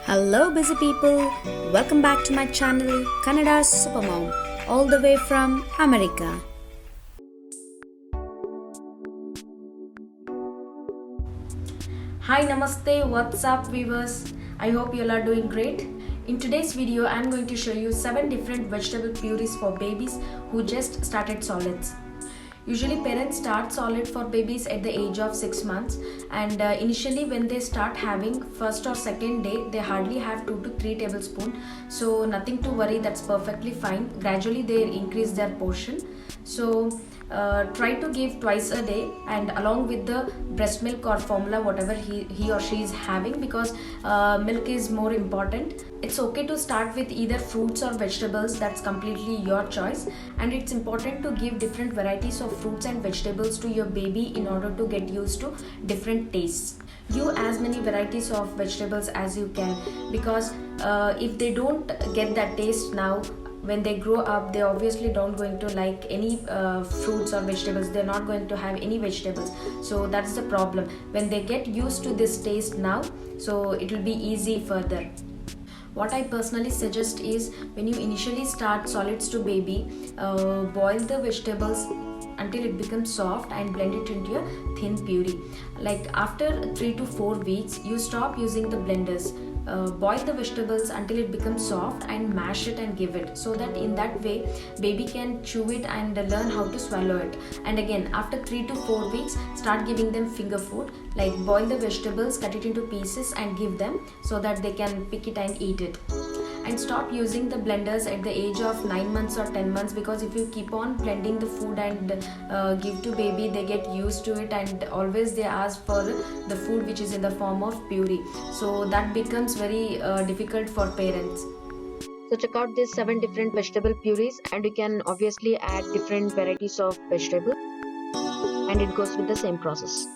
Hello, busy people. Welcome back to my channel, Kannada Supermom, all the way from America. Hi, namaste, what's up, viewers? I hope you all are doing great. In today's video, I'm going to show you 7 different vegetable purees for babies who just started solids. Usually, parents start solid for babies at the age of 6 months, and initially, when they start having first or second day, they hardly have 2 to 3 tablespoons. So, nothing to worry, that's perfectly fine. Gradually, they increase their portion. So, try to give twice a day and along with the breast milk or formula, whatever he or she is having, because milk is more important. It's okay to start with either fruits or vegetables, that's completely your choice. And it's important to give different varieties of fruits and vegetables to your baby in order to get used to different tastes. Use as many varieties of vegetables as you can, because if they don't get that taste now, when they grow up, they obviously don't going to like any fruits or vegetables. They're not going to have any vegetables. So that's the problem. When they get used to this taste now, so it will be easy further. What I personally suggest is, when you initially start solids to baby, boil the vegetables until it becomes soft and blend it into a thin puree. Like after 3 to 4 weeks, you stop using the blenders. Boil the vegetables until it becomes soft and mash it and give it, so that in that way baby can chew it and learn how to swallow it. And again, after 3 to 4 weeks, start giving them finger food, like boil the vegetables, cut it into pieces and give them, so that they can pick it and eat it. And stop using the blenders at the age of 9 months or 10 months, because if you keep on blending the food and give to baby, they get used to it and always they ask for the food which is in the form of puree. So that becomes very difficult for parents. So check out these 7 different vegetable purees, and you can obviously add different varieties of vegetables, and it goes with the same process.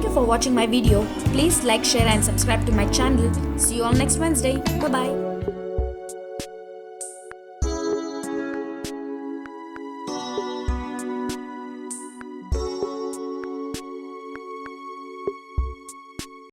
Thank you for watching my video. Please like, share and subscribe to my channel. See you all next Wednesday. Bye bye.